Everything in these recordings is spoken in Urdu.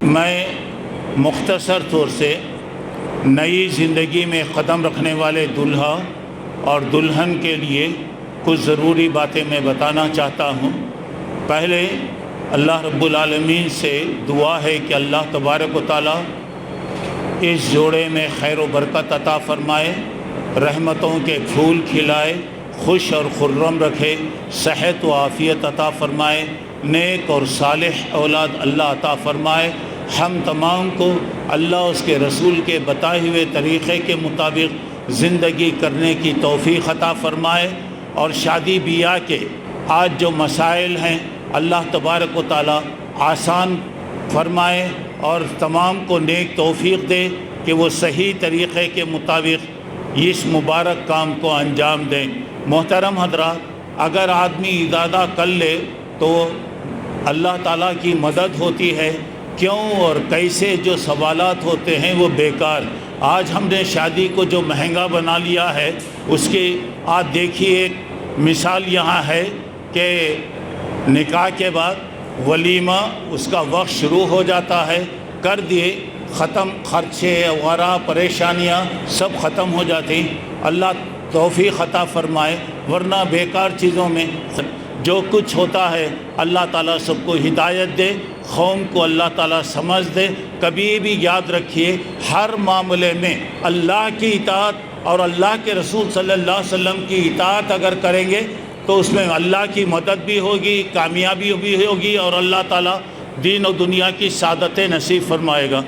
میں مختصر طور سے نئی زندگی میں قدم رکھنے والے دلہا اور دلہن کے لیے کچھ ضروری باتیں میں بتانا چاہتا ہوں۔ پہلے اللہ رب العالمین سے دعا ہے کہ اللہ تبارک و تعالیٰ اس جوڑے میں خیر و برکت عطا فرمائے، رحمتوں کے پھول کھلائے، خوش اور خرم رکھے، صحت و عافیت عطا فرمائے، نیک اور صالح اولاد اللہ عطا فرمائے۔ ہم تمام کو اللہ اس کے رسول کے بتائے ہوئے طریقے کے مطابق زندگی کرنے کی توفیق عطا فرمائے، اور شادی بیاہ کے آج جو مسائل ہیں اللہ تبارک و تعالیٰ آسان فرمائے اور تمام کو نیک توفیق دے کہ وہ صحیح طریقے کے مطابق اس مبارک کام کو انجام دیں۔ محترم حضرات، اگر آدمی ارادہ کر لے تو اللہ تعالیٰ کی مدد ہوتی ہے، کیوں اور کیسے جو سوالات ہوتے ہیں وہ بیکار۔ آج ہم نے شادی کو جو مہنگا بنا لیا ہے، اس کی آج دیکھیے ایک مثال یہاں ہے کہ نکاح کے بعد ولیمہ اس کا وقت شروع ہو جاتا ہے، کر دیے ختم، خرچے وغیرہ پریشانیاں سب ختم ہو جاتی۔ اللہ توفیق عطا فرمائے، ورنہ بیکار چیزوں میں جو کچھ ہوتا ہے اللہ تعالیٰ سب کو ہدایت دے، قوم کو اللہ تعالیٰ سمجھ دے۔ کبھی بھی یاد رکھیے، ہر معاملے میں اللہ کی اطاعت اور اللہ کے رسول صلی اللہ علیہ وسلم کی اطاعت اگر کریں گے تو اس میں اللہ کی مدد بھی ہوگی، کامیابی بھی ہوگی، اور اللہ تعالیٰ دین و دنیا کی سعادتیں نصیب فرمائے گا۔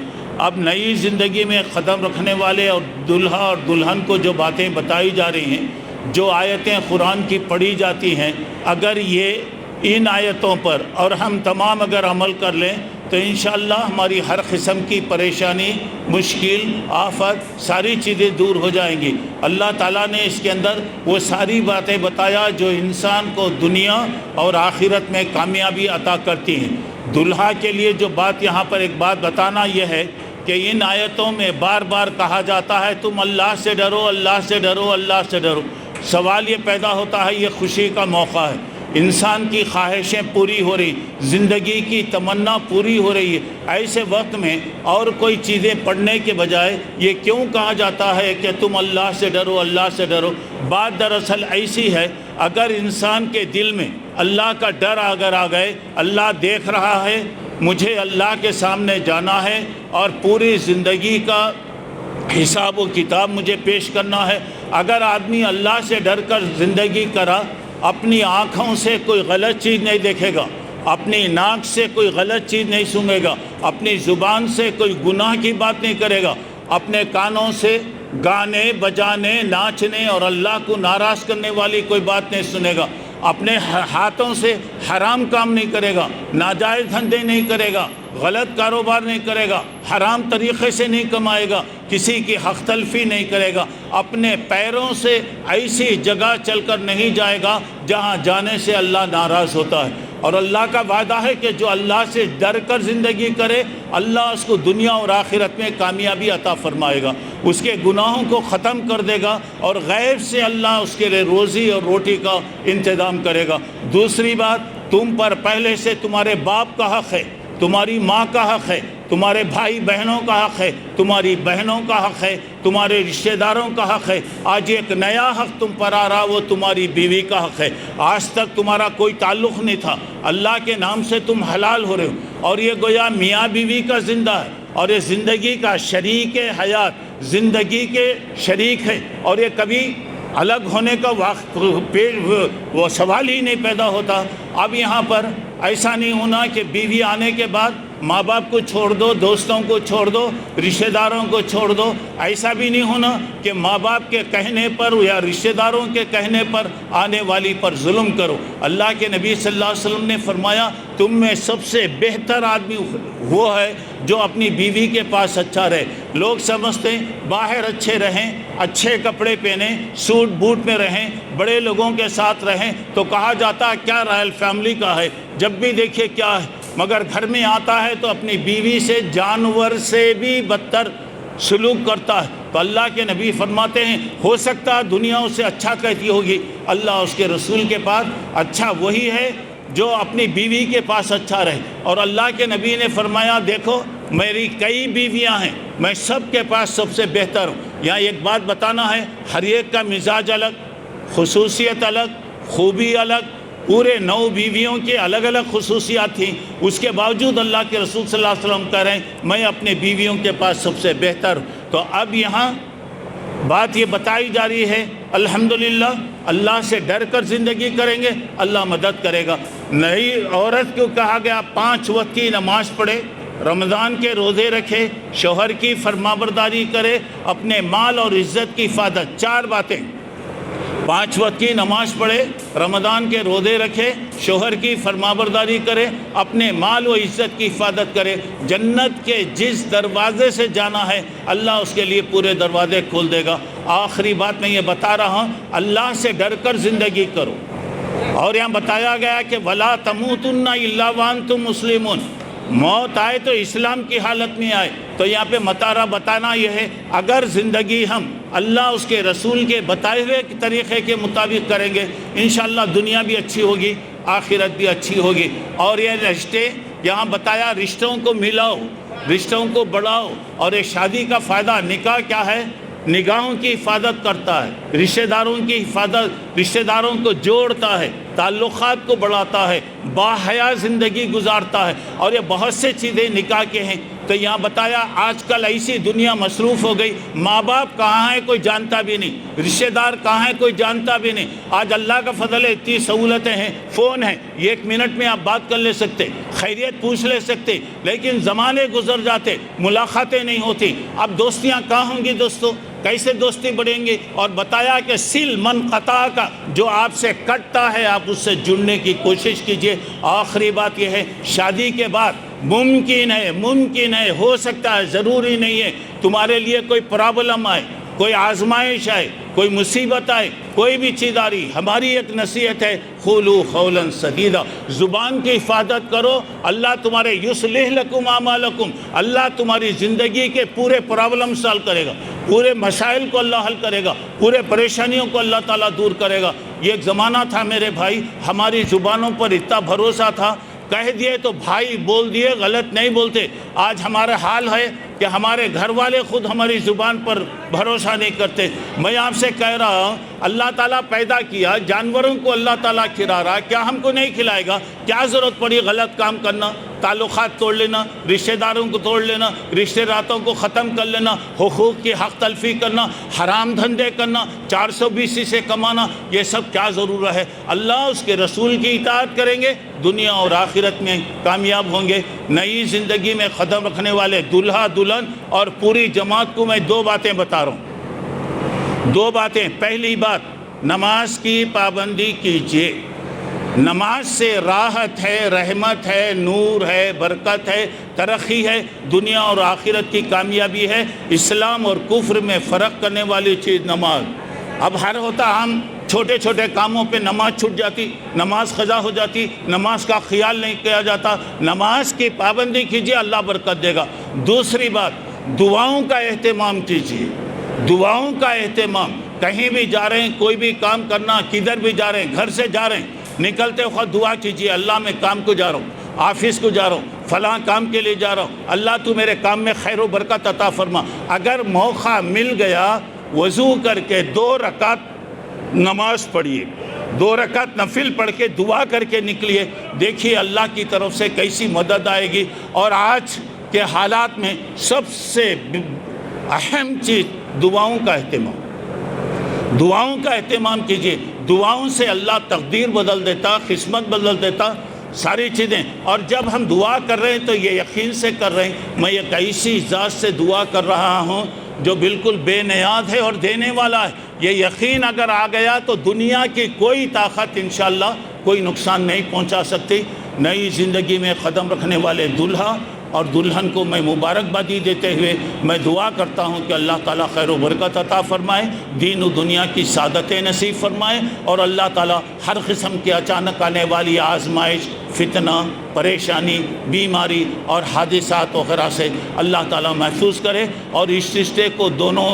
اب نئی زندگی میں قدم رکھنے والے اور دلہا اور دلہن کو جو باتیں بتائی جا رہی ہیں، جو آیتیں قرآن کی پڑھی جاتی ہیں، اگر یہ ان آیتوں پر اور ہم تمام اگر عمل کر لیں تو انشاءاللہ ہماری ہر قسم کی پریشانی، مشکل، آفت ساری چیزیں دور ہو جائیں گی۔ اللہ تعالیٰ نے اس کے اندر وہ ساری باتیں بتایا جو انسان کو دنیا اور آخرت میں کامیابی عطا کرتی ہیں۔ دلہا کے لیے جو بات یہاں پر ایک بات بتانا یہ ہے کہ ان آیتوں میں بار بار کہا جاتا ہے تم اللہ سے ڈرو، اللہ سے ڈرو، اللہ سے ڈرو۔ سوال یہ پیدا ہوتا ہے، یہ خوشی کا موقع ہے، انسان کی خواہشیں پوری ہو رہی، زندگی کی تمنا پوری ہو رہی ہے، ایسے وقت میں اور کوئی چیزیں پڑھنے کے بجائے یہ کیوں کہا جاتا ہے کہ تم اللہ سے ڈرو، اللہ سے ڈرو؟ بات دراصل ایسی ہے، اگر انسان کے دل میں اللہ کا ڈر اگر آ گئے، اللہ دیکھ رہا ہے، مجھے اللہ کے سامنے جانا ہے اور پوری زندگی کا حساب و کتاب مجھے پیش کرنا ہے۔ اگر آدمی اللہ سے ڈر کر زندگی کرا، اپنی آنکھوں سے کوئی غلط چیز نہیں دیکھے گا، اپنی ناک سے کوئی غلط چیز نہیں سنے گا، اپنی زبان سے کوئی گناہ کی بات نہیں کرے گا، اپنے کانوں سے گانے بجانے، ناچنے اور اللہ کو ناراض کرنے والی کوئی بات نہیں سنے گا، اپنے ہاتھوں سے حرام کام نہیں کرے گا، ناجائز دھندے نہیں کرے گا، غلط کاروبار نہیں کرے گا، حرام طریقے سے نہیں کمائے گا، کسی کی حق تلفی نہیں کرے گا، اپنے پیروں سے ایسی جگہ چل کر نہیں جائے گا جہاں جانے سے اللہ ناراض ہوتا ہے۔ اور اللہ کا وعدہ ہے کہ جو اللہ سے ڈر کر زندگی کرے، اللہ اس کو دنیا اور آخرت میں کامیابی عطا فرمائے گا، اس کے گناہوں کو ختم کر دے گا، اور غیب سے اللہ اس کے لیے روزی اور روٹی کا انتظام کرے گا۔ دوسری بات، تم پر پہلے سے تمہارے باپ کا حق ہے، تمہاری ماں کا حق ہے، تمہارے بھائی بہنوں کا حق ہے، تمہاری بہنوں کا حق ہے، تمہارے رشتہ داروں کا حق ہے۔ آج ایک نیا حق تم پر آ رہا، وہ تمہاری بیوی کا حق ہے۔ آج تک تمہارا کوئی تعلق نہیں تھا، اللہ کے نام سے تم حلال ہو رہے ہو، اور یہ گویا میاں بیوی کا زندہ ہے، اور یہ زندگی کا شریک حیات، زندگی کے شریک ہے، اور یہ کبھی الگ ہونے کا وہ سوال ہی نہیں پیدا ہوتا۔ اب یہاں پر ایسا نہیں ہونا کہ بیوی آنے کے بعد ماں باپ کو چھوڑ دو، دوستوں کو چھوڑ دو، رشتہ داروں کو چھوڑ دو۔ ایسا بھی نہیں ہونا کہ ماں باپ کے کہنے پر یا رشتہ داروں کے کہنے پر آنے والی پر ظلم کرو۔ اللہ کے نبی صلی اللہ علیہ وسلم نے فرمایا تم میں سب سے بہتر آدمی وہ ہے جو اپنی بیوی کے پاس اچھا رہے۔ لوگ سمجھتے ہیں باہر اچھے رہیں، اچھے کپڑے پہنیں، سوٹ بوٹ میں رہیں، بڑے لوگوں کے ساتھ رہیں تو کہا جاتا ہے کیا رائل فیملی کا ہے، جب بھی دیکھیے کیا ہے، مگر گھر میں آتا ہے تو اپنی بیوی سے جانور سے بھی بدتر سلوک کرتا ہے۔ تو اللہ کے نبی فرماتے ہیں ہو سکتا ہے دنیا اسے اچھا کہتی ہوگی، اللہ اس کے رسول کے پاس اچھا وہی ہے جو اپنی بیوی کے پاس اچھا رہے۔ اور اللہ کے نبی نے فرمایا دیکھو میری کئی بیویاں ہیں، میں سب کے پاس سب سے بہتر ہوں۔ یہاں ایک بات بتانا ہے، ہر ایک کا مزاج الگ، خصوصیت الگ، خوبی الگ، پورے 9 بیویوں کے الگ الگ خصوصیات تھیں، اس کے باوجود اللہ کے رسول صلی اللہ علیہ وسلم کہہ رہے ہیں میں اپنے بیویوں کے پاس سب سے بہتر ہوں۔ تو اب یہاں بات یہ بتائی جا رہی ہے، الحمدللہ اللہ سے ڈر کر زندگی کریں گے، اللہ مدد کرے گا۔ نئی عورت کو کہا گیا 5 وقت کی نماز پڑھے، رمضان کے روزے رکھے، شوہر کی فرمانبرداری کرے، اپنے مال اور عزت کی حفاظت۔ 4 باتیں، 5 وقت کی نماز پڑھے، رمضان کے روزے رکھے، شوہر کی فرمانبرداری کرے، اپنے مال و عزت کی حفاظت کرے، جنت کے جس دروازے سے جانا ہے اللہ اس کے لیے پورے دروازے کھول دے گا۔ آخری بات میں یہ بتا رہا ہوں، اللہ سے ڈر کر زندگی کرو۔ اور یہاں بتایا گیا کہ وَلَا تَمُوتُنَّ إِلَّا وَأَنْتُمْ مُسْلِمُونَ، موت آئے تو اسلام کی حالت میں آئے۔ تو یہاں پہ بتانا یہ ہے، اگر زندگی ہم اللہ اس کے رسول کے بتائے ہوئے طریقے کے مطابق کریں گے، انشاءاللہ دنیا بھی اچھی ہوگی، آخرت بھی اچھی ہوگی۔ اور یہ رشتے، یہاں بتایا رشتوں کو ملاؤ، رشتوں کو بڑھاؤ، اور یہ شادی کا فائدہ، نکاح کیا ہے؟ نگاہوں کی حفاظت کرتا ہے، رشتہ داروں کی حفاظت، رشتہ داروں کو جوڑتا ہے، تعلقات کو بڑھاتا ہے، باحیا زندگی گزارتا ہے، اور یہ بہت سے چیزیں نکاح کے ہیں۔ تو یہاں بتایا آج کل ایسی دنیا مصروف ہو گئی، ماں باپ کہاں ہیں کوئی جانتا بھی نہیں، رشتہ دار کہاں ہیں کوئی جانتا بھی نہیں۔ آج اللہ کا فضل ہے، اتنی سہولتیں ہیں، فون ہیں، 1 منٹ میں آپ بات کر لے سکتے، خیریت پوچھ لے سکتے، لیکن زمانے گزر جاتے، ملاقاتیں نہیں ہوتی۔ اب دوستیاں کہاں ہوں گی دوستوں؟ کیسے دوستی بڑھیں گی؟ اور بتایا کہ سل من قطع کا، جو آپ سے کٹتا ہے آپ اس سے جڑنے کی کوشش کیجئے۔ آخری بات یہ ہے، شادی کے بعد ممکن ہے، ہو سکتا ہے، ضروری نہیں ہے تمہارے لیے کوئی پرابلم آئے، کوئی آزمائش آئے، کوئی مصیبت آئے، کوئی بھی چیز آ رہی، ہماری ایک نصیحت ہے قولوا قولا سدیدا، زبان کی حفاظت کرو، اللہ تمہارے یصلح لکم اعمالکم، اللہ تمہاری زندگی کے پورے پرابلم سال کرے گا، پورے مسائل کو اللہ حل کرے گا، پورے پریشانیوں کو اللہ تعالیٰ دور کرے گا۔ یہ ایک زمانہ تھا میرے بھائی، ہماری زبانوں پر اتنا بھروسہ تھا، کہہ دیے تو بھائی بول دیے، غلط نہیں بولتے۔ آج ہمارا حال ہے کہ ہمارے گھر والے خود ہماری زبان پر بھروسہ نہیں کرتے۔ میں آپ سے کہہ رہا ہوں، اللہ تعالیٰ پیدا کیا، جانوروں کو اللہ تعالیٰ کھلا رہا، کیا ہم کو نہیں کھلائے گا؟ کیا ضرورت پڑی غلط کام کرنا، تعلقات توڑ لینا، رشتہ داروں کو توڑ لینا، رشتہ داروں کو ختم کر لینا، حقوق کی حق تلفی کرنا، حرام دھندے کرنا، 420 سے کمانا، یہ سب کیا ضرورت ہے؟ اللہ اس کے رسول کی اطاعت کریں گے، دنیا اور آخرت میں کامیاب ہوں گے۔ نئی زندگی میں قدم رکھنے والے دلہا دلہن اور پوری جماعت کو میں 2 باتیں بتا رہا ہوں، 2 باتیں۔ پہلی بات، نماز کی پابندی کیجیے۔ نماز سے راحت ہے، رحمت ہے، نور ہے، برکت ہے، ترقی ہے، دنیا اور آخرت کی کامیابی ہے۔ اسلام اور کفر میں فرق کرنے والی چیز نماز۔ اب ہر ہوتا ہم چھوٹے چھوٹے کاموں پہ نماز چھوٹ جاتی، نماز قضا ہو جاتی، نماز کا خیال نہیں کیا جاتا۔ نماز کی پابندی کیجیے، اللہ برکت دے گا۔ دوسری بات، دعاؤں کا اہتمام کیجیے، دعاؤں کا اہتمام۔ کہیں بھی جا رہے ہیں، کوئی بھی کام کرنا، کدھر بھی جا رہے ہیں، گھر سے جا رہے ہیں، نکلتے وقت دعا کیجیے، اللہ میں کام کو جا رہا ہوں، آفس کو جا رہا ہوں، فلاں کام کے لیے جا رہا ہوں، اللہ تو میرے کام میں خیر و برکت عطا فرما۔ اگر موقع مل گیا، وضو کر کے 2 رکعت نماز پڑھیے، 2 رکعت نفل پڑھ کے دعا کر کے نکلیے، دیکھیے اللہ کی طرف سے کیسی مدد آئے گی۔ اور آج کے حالات میں سب سے اہم چیز دعاؤں کا اہتمام، دعاؤں کا اہتمام کیجیے۔ دعاؤں سے اللہ تقدیر بدل دیتا، قسمت بدل دیتا، ساری چیزیں۔ اور جب ہم دعا کر رہے ہیں تو یہ یقین سے کر رہے ہیں میں ایک ایسی ذات سے دعا کر رہا ہوں جو بالکل بے نیاز ہے اور دینے والا ہے۔ یہ یقین اگر آ گیا تو دنیا کی کوئی طاقت انشاءاللہ کوئی نقصان نہیں پہنچا سکتی۔ نئی زندگی میں قدم رکھنے والے دلہا اور دلہن کو میں مبارکبادی دیتے ہوئے میں دعا کرتا ہوں کہ اللہ تعالیٰ خیر و برکت عطا فرمائے، دین و دنیا کی سعادتیں نصیب فرمائے، اور اللہ تعالیٰ ہر قسم کی اچانک آنے والی آزمائش، فتنہ، پریشانی، بیماری اور حادثات وغیرہ سے اللہ تعالیٰ محفوظ کرے، اور اس رشتے کو دونوں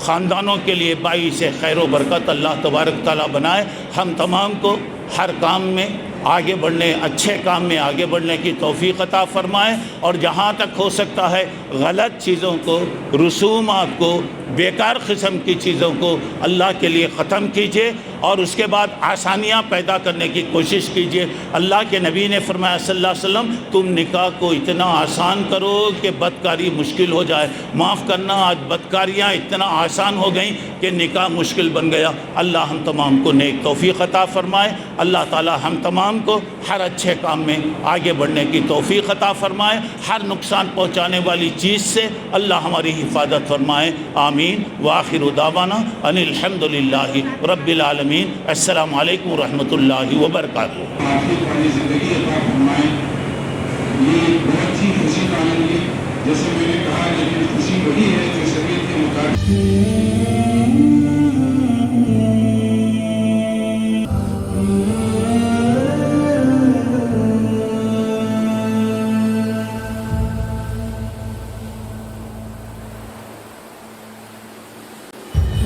خاندانوں کے لیے باعث خیر و برکت اللہ تبارک تعالیٰ بنائے۔ ہم تمام کو ہر کام میں آگے بڑھنے، اچھے کام میں آگے بڑھنے کی توفیق عطا فرمائے، اور جہاں تک ہو سکتا ہے غلط چیزوں کو، رسومات کو، بیکار قسم کی چیزوں کو اللہ کے لیے ختم کیجئے، اور اس کے بعد آسانیاں پیدا کرنے کی کوشش کیجئے۔ اللہ کے نبی نے فرمایا صلی اللہ علیہ وسلم، تم نکاح کو اتنا آسان کرو کہ بدکاری مشکل ہو جائے۔ معاف کرنا، آج بدکاریاں اتنا آسان ہو گئیں کہ نکاح مشکل بن گیا۔ اللہ ہم تمام کو نیک توفیق عطا فرمائے، اللہ تعالی ہم تمام کو ہر اچھے کام میں آگے بڑھنے کی توفیق عطا فرمائے، ہر نقصان پہنچانے والی چیز سے اللہ ہماری حفاظت فرمائے، آمین۔ وآخر دعوانا ان الحمد للہ رب العالمین۔ السلام علیکم ورحمۃ اللہ وبرکاتہ۔ زندگی عطا فرمائے، یہ بہت ہی خوشی کا عالم ہے، جیسے میں نے کہا، لیکن خوشی وہی ہے جو شریعت کے مطابق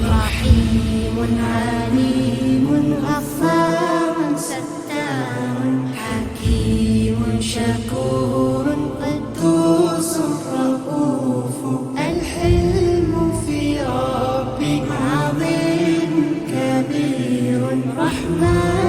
رحيم عليم غفار ستار حكيم شكور قدوس رؤوف الحلم في ربك عظيم كبير رحمن